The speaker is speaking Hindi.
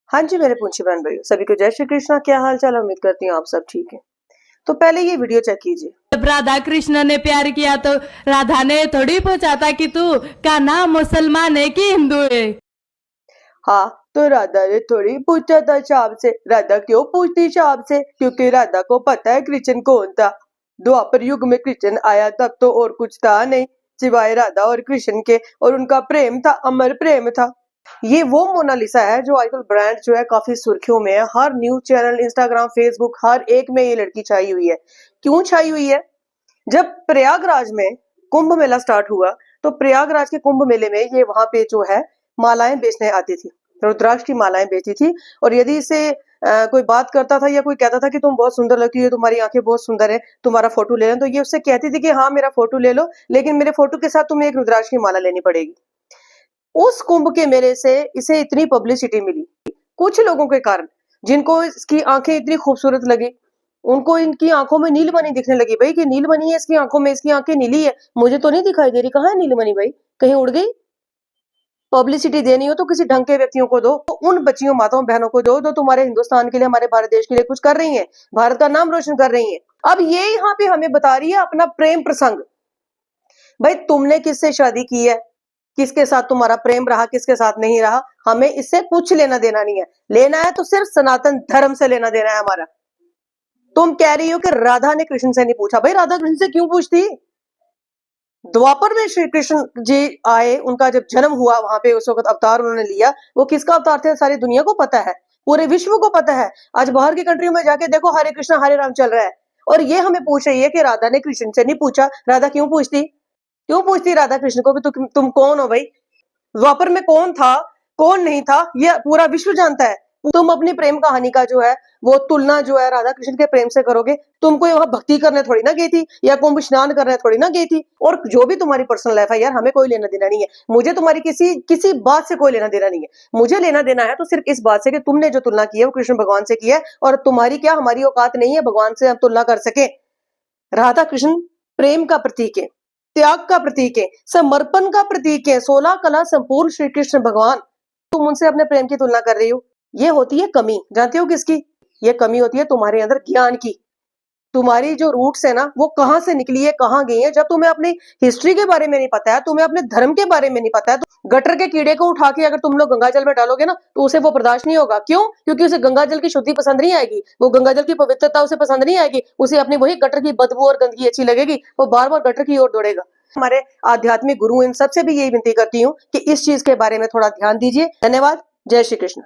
हाँ जी मेरे पूंछी बहन भाइयों, सभी को जय श्री कृष्णा। क्या हाल चाल, उम्मीद करती हूँ आप सब ठीक है। तो पहले ये वीडियो चेक कीजिए। जब राधा कृष्ण ने प्यार किया तो राधा ने थोड़ी पूछा था कि तू का नाम मुसलमान है कि हिंदू है। हाँ, तो राधा ने थोड़ी पूछा था चाप से। राधा क्यों पूछती चाप से? क्योंकि राधा को पता है कृष्ण कौन था। द्वापर युग में कृष्ण आया तब तो और कुछ था नहीं सिवाय राधा और कृष्ण के, और उनका प्रेम था, अमर प्रेम था। ये वो मोनालिसा है जो आजकल ब्रांड जो है काफी सुर्खियों में है। हर न्यूज चैनल, इंस्टाग्राम, फेसबुक, हर एक में ये लड़की छाई हुई है। क्यों छाई हुई है? जब प्रयागराज में कुंभ मेला स्टार्ट हुआ तो प्रयागराज के कुंभ मेले में ये वहां पे जो है मालाएं बेचने आती थी, रुद्राक्ष की मालाएं बेचती थी। और यदि इसे कोई बात करता था या कोई कहता था कि तुम बहुत सुंदर लगती है, तुम्हारी आंखें बहुत सुंदर है, तुम्हारा फोटो ले लें, तो ये उससे कहती थी कि हाँ मेरा फोटो ले लो, लेकिन मेरे फोटो के साथ तुम्हें एक रुद्राक्ष की माला लेनी पड़ेगी। उस कुंभ के मेले से इसे इतनी पब्लिसिटी मिली कुछ लोगों के कारण, जिनको इसकी आंखें इतनी खूबसूरत लगी, उनको इनकी आंखों में नीलमणि दिखने लगी। भाई कि नीलमणि है इसकी आंखों में, इसकी आंखें नीली है, मुझे तो नहीं दिखाई दे रही, कहाँ है नीलमणि भाई, कहीं उड़ गई? पब्लिसिटी देनी हो तो किसी ढंग के व्यक्तियों को दो, तो उन बच्चियों, माताओं, बहनों को दो जो तुम्हारे हिंदुस्तान के लिए, हमारे भारत देश के लिए कुछ कर रही हैं, भारत का नाम रोशन कर रही हैं। अब ये यहाँ पे हमें बता रही है अपना प्रेम प्रसंग। भाई तुमने किससे शादी की है, किसके साथ तुम्हारा प्रेम रहा, किसके साथ नहीं रहा, हमें इससे कुछ लेना देना नहीं है। लेना है तो सिर्फ सनातन धर्म से लेना देना है हमारा। तुम कह रही हो कि राधा ने कृष्ण से नहीं पूछा। भाई राधा कृष्ण से क्यों पूछती? द्वापर में श्री कृष्ण जी आए, उनका जब जन्म हुआ वहां पे, उस वक्त अवतार उन्होंने लिया, वो किसका अवतार थे सारी दुनिया को पता है, पूरे विश्व को पता है। आज बाहर की कंट्रियों में जाके देखो, हरे कृष्णा हरे राम चल रहा है। और ये हमें पूछ रही है कि राधा ने कृष्ण से नहीं पूछा। राधा क्यों पूछती? क्यों पूछती राधा कृष्ण को कि तुम कौन हो? भाई द्वापर में कौन था, कौन नहीं था, ये पूरा विश्व जानता है। तुम अपनी प्रेम कहानी का जो है वो तुलना जो है राधा कृष्ण के प्रेम से करोगे। तुम कोई वहां भक्ति करने थोड़ी ना गई थी, या कुंभ स्नान करने थोड़ी ना गई थी। और जो भी तुम्हारी पर्सनल लाइफ है यार, हमें कोई लेना देना नहीं है। मुझे तुम्हारी किसी किसी बात से कोई लेना देना नहीं है। मुझे लेना देना है तो सिर्फ इस बात से कि तुमने जो तुलना की है वो कृष्ण भगवान से की है, और तुम्हारी क्या, हमारी औकात नहीं है भगवान से हम तुलना कर सके। राधा कृष्ण प्रेम का प्रतीक है, त्याग का प्रतीक है, समर्पण का प्रतीक है, 16 कला संपूर्ण श्री कृष्ण भगवान। तुम उनसे अपने प्रेम की तुलना कर रही हो। ये होती है कमी, जानते हो किसकी? ये कमी होती है तुम्हारे अंदर ज्ञान की। तुम्हारी जो रूट्स है ना, वो कहाँ से निकली है, कहाँ गई है। जब तुम्हें अपनी हिस्ट्री के बारे में नहीं पता है, तुम्हें अपने धर्म के बारे में नहीं पता है, तो गटर के कीड़े को उठा के अगर तुम लोग गंगा जल में डालोगे ना, तो उसे वो बर्दाश्त नहीं होगा। क्यों? क्योंकि उसे गंगा जल की शुद्धि पसंद नहीं आएगी, वो गंगा जल की पवित्रता उसे पसंद नहीं आएगी। उसे अपनी वही गटर की बदबू और गंदगी अच्छी लगेगी, वो बार बार गटर की ओर दौड़ेगा। हमारे आध्यात्मिक गुरु इन सबसे भी यही विनती करती हूँ कि इस चीज के बारे में थोड़ा ध्यान दीजिए। धन्यवाद। जय श्री कृष्ण।